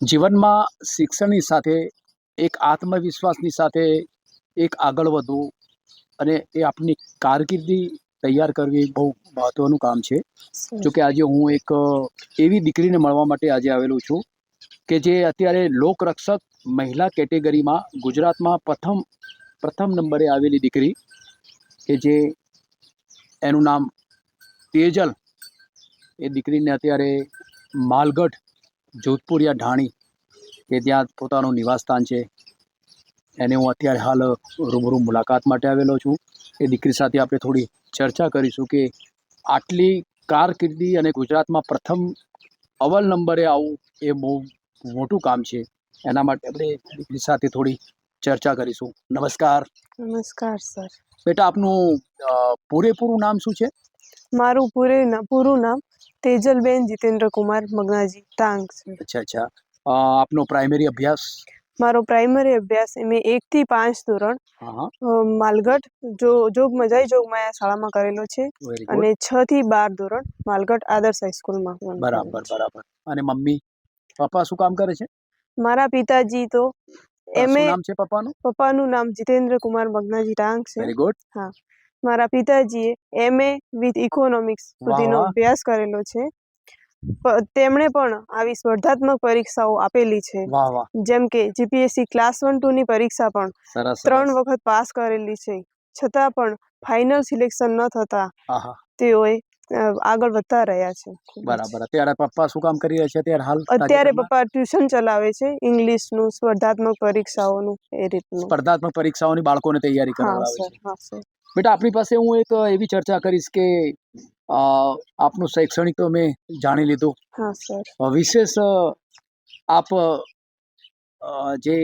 જીવનમાં શિક્ષણની સાથે એક આત્મવિશ્વાસની સાથે એક આગળ વધવું અને એ આપની કારકિર્દી તૈયાર કરવી બહુ મહત્ત્વનું કામ છે. જો કે આજે હું એક એવી દીકરીને મળવા માટે આજે આવેલો છું કે જે અત્યારે લોકરક્ષક મહિલા કેટેગરીમાં ગુજરાતમાં પ્રથમ નંબરે આવેલી દીકરી કે જે એનું નામ તેજલ. એ દીકરીને અત્યારે માલગઢ જોધપુરિયા ઢાણી કે ત્યાં પોતાનું નિવાસસ્થાન છે એને હું અત્યારે હાલ રૂબરૂ મુલાકાત માટે આવેલો છું. એ દીકરી સાથે આપણે થોડી ચર્ચા કરીશું કે આટલી કારકિર્દી અને ગુજરાતમાં પ્રથમ અવ્વલ નંબરે આવવું એ બહુ મોટું કામ છે. એના માટે આપણે દીકરી સાથે થોડી ચર્ચા કરીશું. નમસ્કાર. નમસ્કાર સર. બેટા, આપનું પૂરેપૂરું નામ શું છે? મારું પૂરું નામ તેજલબેન જીતેન્દ્ર કુમાર મગનાજી ટાંગ છે. અચ્છા. આપનો પ્રાઇમરી અભ્યાસ? મારો પ્રાઇમરી અભ્યાસ મેં 1 થી 5 ધોરણ માલગઢ જોગમાયા શાળામાં કરેલો છે અને 6 થી 12 ધોરણ માલગઢ આદર્શ હાઈસ્કૂલમાં. બરાબર. અને મમ્મી પપ્પા શું કામ કરે છે? મારા પિતાજી તો શું નામ છે પપ્પાનું? પપ્પાનું નામ જીતેન્દ્ર કુમાર મગનાજી ટાંગ છે. Very good. હા, મારા પિતાજીએ MA વિથ ઇકોનોમિક્સ સુધીનો અભ્યાસ કરેલો છે. તેમણે પણ આવી સ્પર્ધાત્મક પરીક્ષાઓ આપેલી છે, જેમ કે જીપીએસસી ક્લાસ 1-2 ની પરીક્ષા પણ 3 વખત પાસ કરેલી છે. છતાં પણ ફાઇનલ સિલેક્શન ન થતા તેઓએ આગળ વધતા રહ્યા છે. બરાબર. અત્યારે પપ્પા શું કામ કરી રહ્યા છે અત્યારે પપ્પા ટ્યુશન ચલાવે છે, ઇંગ્લિશનું, સ્પર્ધાત્મક પરીક્ષાઓનું, એ રીતનું. સ્પર્ધાત્મક પરીક્ષાઓની બાળકોને તૈયારી કરાવડાવે છે. હા સર. બેટા, આપણી પાસે હું એક એવી ચર્ચા કરીશ કે આપનું શૈક્ષણિક તો મેં જાણી લીધું. હા સર. વિશેષ આપ જે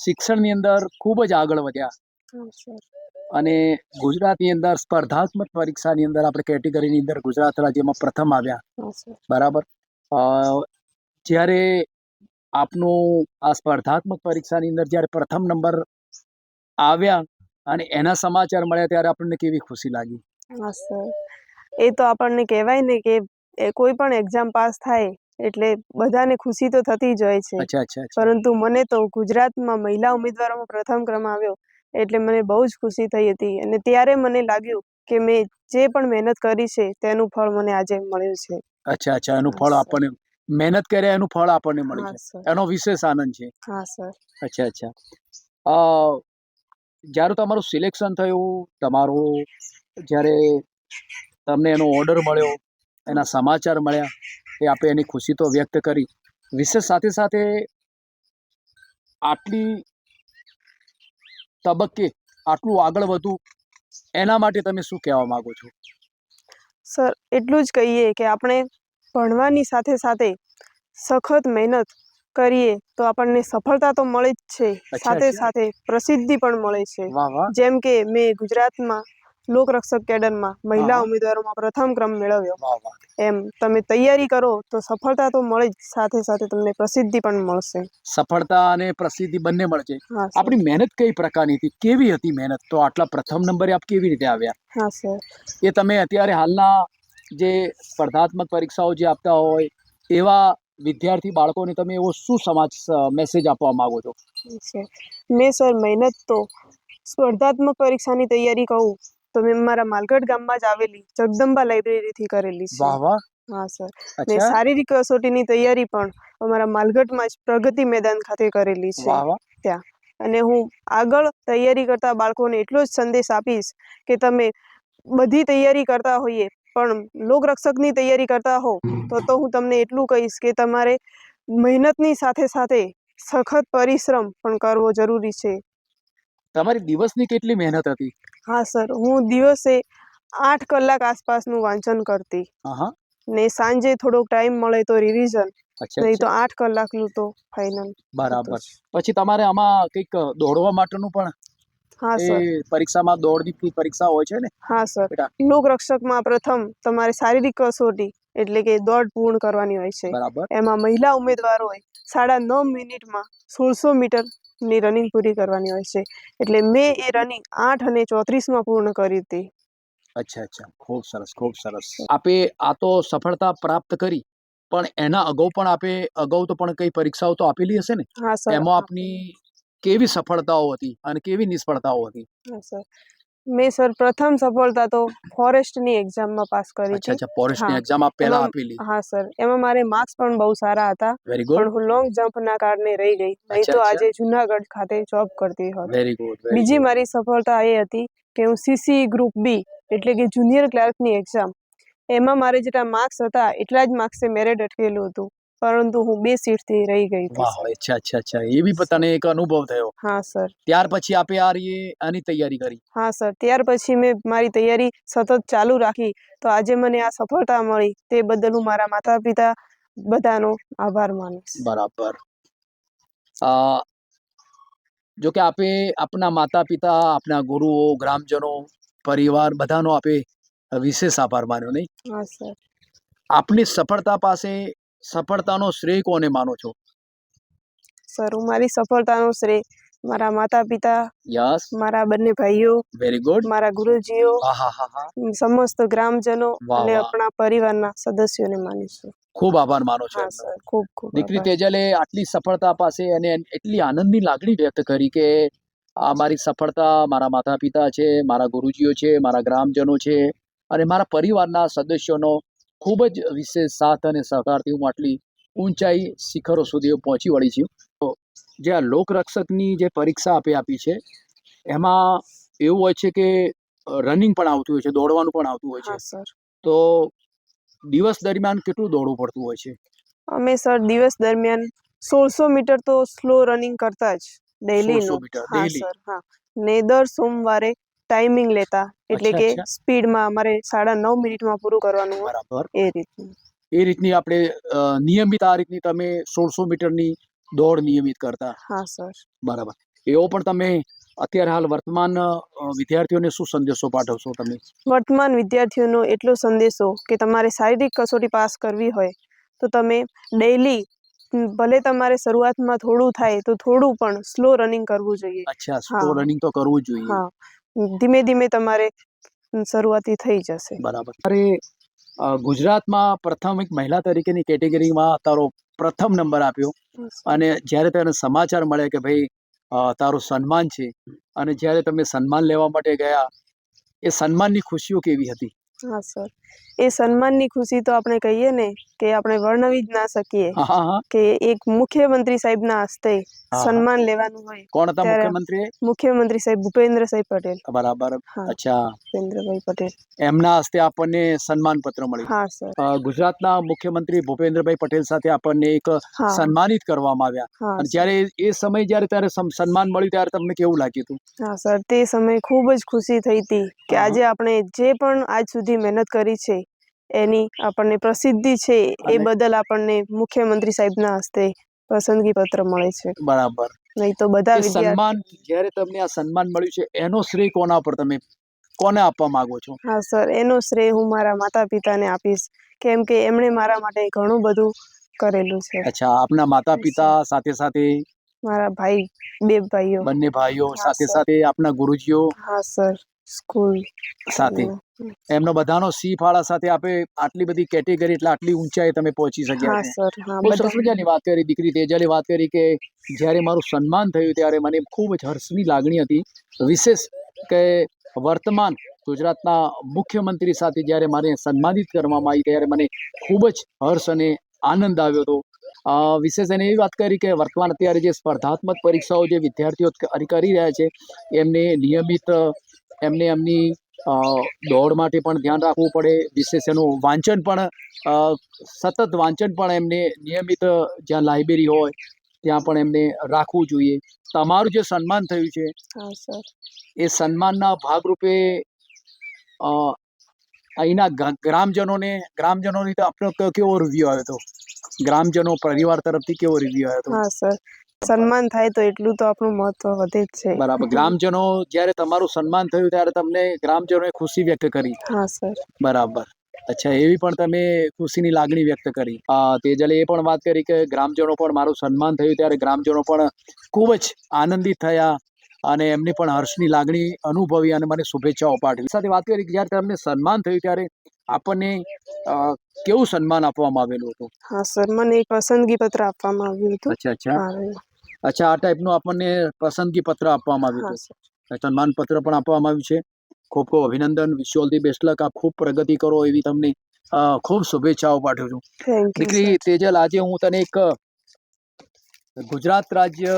શિક્ષણની અંદર ખૂબ જ આગળ વધ્યા અને ગુજરાતની અંદર સ્પર્ધાત્મક પરીક્ષાની અંદર આપણે કેટેગરીની અંદર ગુજરાત રાજ્યમાં પ્રથમ આવ્યા. બરાબર. જ્યારે આપનું આ સ્પર્ધાત્મક પરીક્ષાની અંદર જ્યારે પ્રથમ નંબર આવ્યા અને એના સમાચાર મળ્યા ત્યારે આપણને કેવી ખુશી લાગી? હા સર, એ તો આપણને કહેવાય ને કે કોઈ પણ એક્ઝામ પાસ થાય એટલે બધાને ખુશી તો થતી જ હોય છે. અચ્છા. પરંતુ મને તો ગુજરાતમાં મહિલા ઉમેદવારોમાં પ્રથમ ક્રમ આવ્યો એટલે મને બહુ જ ખુશી થઈ હતી અને ત્યારે મને લાગ્યું કે મેં જે પણ મહેનત કરી છે તેનું ફળ મને આજે મળ્યું છે. અચ્છા. એનું ફળ આપણને મહેનત કર્યા એનું ફળ આપણને મળ્યું છે, એનો વિશેષ આનંદ છે. હા સર. અચ્છા. જ્યારે તમારું સિલેક્શન થયું, જ્યારે તમને એનો ઓર્ડર મળ્યો, એના સમાચાર મળ્યા, એ આપણે એની ખુશી તો વ્યક્ત કરી. વિશેષ સાથે આટલી તબક્કે આટલું આગળ વધવું એના માટે તમે શું કહેવા માંગો છો? સર, એટલું જ કહીએ કે આપણે ભણવાની સાથે સાથે સખત મહેનત કરીએ તો આપણને સફળતા તો મળે જ છે, સાથે સાથે પ્રસિદ્ધિ પણ મળે છે. જેમ કે મેં ગુજરાતમાં લોકરક્ષક કેડરમાં મહિલા ઉમેદવારોમાં પ્રથમ ક્રમ મેળવ્યો, એમ તમે તૈયારી કરો તો સફળતા તો મળે જ, સાથે સાથે તમને પ્રસિદ્ધિ પણ મળશે. સફળતા અને પ્રસિદ્ધિ બંને મળશે. આપણી મહેનત કઈ પ્રકારની હતી, કેવી હતી મહેનત? તો આટલા પ્રથમ નંબરે આપ કેવી રીતે આવ્યા? હા સર. એ તમે અત્યારે હાલના જે સ્પર્ધાત્મક પરીક્ષાઓ જે આપતા હોય એવા વિદ્યાર્થી બાળકોને તમે એવો શું મેસેજ આપવા માંગો છો? મેં સર મહેનત તો સ્પર્ધાત્મક પરીક્ષાની તૈયારી કહું તો મેં મારા માલગઢ ગામમાં જ આવેલી જગદંબા લાઇબ્રેરીથી કરેલી છે. હા સર. મેં શારીરિક કસોટીની તૈયારી પણ અમારા માલગઢમાં જ પ્રગતિ મેદાન ખાતે કરેલી છે ત્યાં. અને હું આગળ તૈયારી કરતા બાળકોને એટલો જ સંદેશ આપીશ કે તમે બધી તૈયારી કરતા હોઈએ પણ લોકરક્ષકની તૈયારી કરતા હો તો હું તમને એટલું કહીશ કે તમારે મહેનતની સાથે સાથે સખત પરિશ્રમ પણ કરવો જરૂરી છે. તમારી દિવસની કેટલી મહેનત હતી? હા સર, હું દિવસે 8 કલાક આસપાસનું વાંચન કરતી ને સાંજે થોડોક ટાઈમ મળે તો રિવિઝન, નહીં તો 8 કલાકનું તો ફાઇનલ. બરાબર. પછી તમારે આમાં કંઈક દોડવા માટેનું પણ પરીક્ષામાં દોડની પરીક્ષા હોય છે ને? હા સર. લોકરક્ષકમાં પ્રથમ તમારે શારીરિક કસોટી એટલે કે દોડ પૂર્ણ કરવાની હોય છે. એમાં મહિલા ઉમેદવારોએ 9.5 મિનિટમાં 1600 મીટરની રનિંગ પૂરી કરવાની હોય છે. એટલે મેં એ રનિંગ 8:34માં પૂર્ણ કરી હતી. અચ્છા. ખૂબ સરસ. આપે આ તો સફળતા પ્રાપ્ત કરી, પણ એના અગાઉ તો પણ કઈ પરીક્ષાઓ તો આપેલી હશે ને? હા સર. એમાં આપની કેવી સફળતાઓ હતી અને કેવી નિષ્ફળતાઓ હતી? હા સર. મેં સર પ્રથમ સફળતા તો ફોરેસ્ટની એક્ઝામમાં પાસ કરી અચ્છા હતી. ફોરેસ્ટની હા એક્ઝામ આપ પહેલા એમાં આપેલી? હા સર, એમાં મારે માર્ક્સ પણ બહુ સારા હતા, વેરી ગુડ. પણ હું લોંગ જમ્પના કારણે રહી ગઈ. નહીં તો આજે જુનાગઢ ખાતે જોબ કરતી હોત. Very good. બીજી મારી સફળતા એ હતી કે હું સીસી ગ્રુપ બી એટલે કે જુનિયર ક્લાર્કની એક્ઝામ, એમાં મારે જેટલા માર્ક્સ હતા એટલા જ માર્ક્સે મેરિટ અટકેલું હતું, પરંતુ હું 2 સીટથી રહી ગઈ હતી. વાહ, અચ્છા એ બી તને એક અનુભવ થયો? હા સર. ત્યાર પછી આપે આની તૈયારી કરી? હા સર, ત્યાર પછી મેં મારી તૈયારી સતત ચાલુ રાખી, તો આજે મને આ સફળતા મળી, તે બદલ હું મારા માતા પિતા બધાનો આભાર માનીશ. બરાબર. જો કે આપે આપના માતા પિતા, આપના ગુરુઓ, ગ્રામજનો, પરિવાર બધાનો આપે વિશેષ આભાર માન્યો, નહીં? હા સર. આપની સફળતાનો શ્રેય કોને માનો છો? સર, હું મારી સફળતાનો શ્રેય મારા માતા પિતા, યસ, મારા બંને ભાઈઓ, વેરી ગુડ, મારા ગુરુજીઓ, હા, સમસ્ત ગ્રામજનો વાહ અને વાહ, આપણા પરિવારના સદસ્યોને માનીશ. ખૂબ આભાર માનો છો હા એમનો. સર, ખૂબ ખૂબ દીકરી આભાર. તેજલે આટલી સફળતા પાસે અને એટલી આનંદની લાગણી વ્યક્ત કરી કે આ મારી સફળતા મારા માતા પિતા છે, મારા ગુરુજીઓ છે, મારા ગ્રામજનો છે અને મારા પરિવારના સદસ્યોનો ખૂબ જ વિશેષ સાથ અને સહકારથી હું આટલી ઊંચાઈ શિખરો સુધી પહોંચી વળી છું. તો જે આ લોકરક્ષકની જે પરીક્ષા આપી છે એમાં એવું હોય છે કે રનિંગ પણ આવતું હોય છે, દોડવાનું પણ આવતું હોય છે. હા સર. તો દિવસ દરમિયાન કેટલું દોડવું પડતું હોય છે? અમે સર દિવસ દરમિયાન 1600 મીટર તો સ્લો રનિંગ કરતા જ 1600 ડેઈલીનું. મીટર હા ડેઈલી? સર, હા. ને દર સોમવારે ટાઈમિંગ લેતા, એટલે કે સ્પીડમાં અમારે 9.5 મિનિટમાં પૂરું કરવાનું હોય. બરાબર. એ રીતનું. એ રીતની આપણે નિયમિત આ રીતની તમે 1600 મીટરની દોડ નિયમિત કરતા? હા સર. બરાબર. એવો પણ તમે અત્યારે હાલ વર્તમાન વિદ્યાર્થીઓને શું સંદેશો પાઠવશો તમે? વર્તમાન વિદ્યાર્થીઓનો એટલો સંદેશો કે તમારે શારીરિક કસોટી પાસ કરવી હોય તો તમે ડેઈલી, ભલે તમારે શરૂઆતમાં થોડું થાય તો થોડું પણ સ્લો રનિંગ કરવું જોઈએ. અચ્છા, સ્લો રનિંગ તો કરવું જોઈએ. હા, ધીમે ધીમે તમારે શરૂઆતી થઈ જશે. બરાબર. અરે ગુજરાતમાં પ્રથમ એક મહિલા તરીકેની કેટેગરીમાં તારો પ્રથમ નંબર આપ્યો અને જ્યારે તને સમાચાર મળે કે ભાઈ તારું સન્માન છે અને જ્યારે તમે સન્માન લેવા માટે ગયા, એ સન્માનની ખુશીઓ કેવી હતી? હા સર, એ સન્માનની ખુશી તો આપણે કહીએ ને કે આપણે વર્ણવી જ ના શકીએ. કે એક મુખ્યમંત્રી સાહેબના હસ્તે સન્માન લેવાનું હોય. કોણ હતા ત્યારે મુખ્યમંત્રી? મુખ્યમંત્રી સાહેબ ભૂપેન્દ્રભાઈ પટેલ. બરાબર. અચ્છા, ભૂપેન્દ્રભાઈ પટેલ. એમના હસ્તે આપણને સન્માન પત્ર મળ્યું. હા સર. ગુજરાતના મુખ્યમંત્રી ભૂપેન્દ્રભાઈ પટેલ સાથે આપણને એક સન્માનિત કરવામાં આવ્યા અને જ્યારે એ સમય ત્યારે સન્માન મળ્યું ત્યારે તમને કેવું લાગ્યું હતું? હા સર, તે સમયે ખૂબ જ ખુશી થઈ હતી કે આજે આપણે જે પણ આજ સુધી મહેનત કરી છે એની આપણને પ્રસિદ્ધિ છે, એ બદલ આપણને મુખ્યમંત્રી સાહેબના હસ્તે પસંદગી પત્ર મળે છે. બરાબર. નહીં તો બધા સન્માન, જ્યારે તમને આ સન્માન મળ્યું છે એનો શ્રેય કોના પર તમે કોને આપવા માંગો છો? હા સર, એનો શ્રેય હું મારા માતા પિતાને આપીશ, કેમ કે એમણે મારા માટે ઘણું બધું કરેલું છે. અચ્છા, આપના માતા પિતા સાથે સાથે મારા ભાઈ, 2 ભાઈઓ, બંને ભાઈઓ સાથે સાથે આપના ગુરુજીઓ? હા સર, સ્કૂલ સાથે એમનો બધાનો સી ફાળા સાથે આપે આટલી બધી કેટેગરી એટલે આટલી ઊંચાઈ તમે પહોંચી શક્યા છો. સર. હા, બહુ સરસ મજાની વાત કરી દીકરી તેજલે. વાત કરી કે જ્યારે મારું સન્માન થયું ત્યારે મને ખૂબ જ હર્ષની લાગણી હતી. વિશેષ કે વર્તમાન ગુજરાતના મુખ્યમંત્રી સાથે જ્યારે મને સન્માનિત કરવામાં આવી ત્યારે મને ખૂબ જ હર્ષ અને આનંદ આવ્યો હતો. વિશેષ એને એવી વાત કરી કે વર્તમાન અત્યારે જે સ્પર્ધાત્મક પરીક્ષાઓ જે વિદ્યાર્થીઓ કરી રહ્યા છે એમને નિયમિત એમની દોડ માટે પણ ધ્યાન રાખવું પડે. વિશેષ એનું વાંચન પણ સતત વાંચન પણ એમને નિયમિત જ્યાં લાઇબ્રેરી હોય ત્યાં પણ એમને રાખવું જોઈએ. તમારું જે સન્માન થયું છે એ સન્માનના ભાગરૂપે અહીંના ગ્રામજનોની તો આપણો કેવો રિવ્યુ આવ્યો હતો? ગ્રામજનો પરિવાર તરફથી કેવો રિવ્યુ આવ્યો હતો? હા સર, સન્માન થાય તો એટલું તો આપણું મહત્વ વધે જ છે. બરાબર. ગ્રામજનો જ્યારે તમારું સન્માન થયું ત્યારે તમને ગ્રામજનોએ ખુશી વ્યક્ત કરી? હા સર. બરાબર. અચ્છા, એવી પણ તમે ખુશીની લાગણી વ્યક્ત કરી. તેજલે એ પણ વાત કરી કે ગ્રામજનો પણ મારું સન્માન થયું ત્યારે ગ્રામજનો પણ ખૂબ જ આનંદિત થયા અને એમની પણ હર્ષની લાગણી અનુભવી અને મને શુભેચ્છાઓ પાઠવી. સાથે વાત કરી કે જ્યારે તમને સન્માન થયું ત્યારે આપણને કેવું સન્માન આપવામાં આવેલું હતું? હા સર, મને એક પસંદગી પત્ર આપવામાં આવ્યું હતું. અચ્છા, આ ટાઈપનું આપણને પસંદગી પત્ર આપવામાં આવ્યું સર. હતું, સન્માન પત્ર પણ આપવામાં આવ્યું છે. ખૂબ ખૂબ અભિનંદન, વિશ ઓલ ધી બેસ્ટ લક. આપ ખૂબ પ્રગતિ કરો એવી તમને ખૂબ શુભેચ્છાઓ પાઠવું છું. થેન્ક યુ દીકરી સર. તેજલ, આજે હું તને એક ગુજરાત રાજ્ય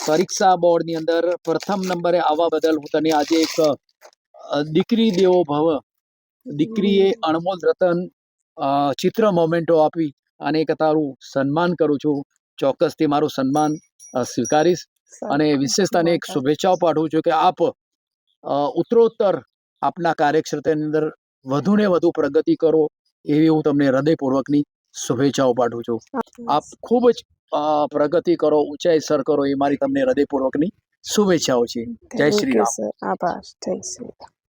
પરીક્ષા બોર્ડની અંદર પ્રથમ નંબરે આવવા બદલ હું તને આજે એક દીકરી દેવો ભવ, દીકરીએ અણમોલ રતન ચિત્ર મોમેન્ટો આપી અને એક તારું સન્માન કરું છું. ચોક્કસથી મારું સન્માન સ્વીકારીશ અને વિશેષતાને એક શુભેચ્છાઓ પાઠવું છું કે આપ ઉત્તરોત્તર આપના કાર્યક્ષેત્રની અંદર વધુ ને વધુ પ્રગતિ કરો એવી હું તમને હૃદયપૂર્વકની શુભેચ્છાઓ પાઠવું છું. આપ ખૂબ જ પ્રગતિ કરો, ઊંચાઈ સર કરો એ મારી તમને હૃદયપૂર્વકની શુભેચ્છાઓ છે. જય શ્રી રામ. આભાર. જય શ્રી રામ.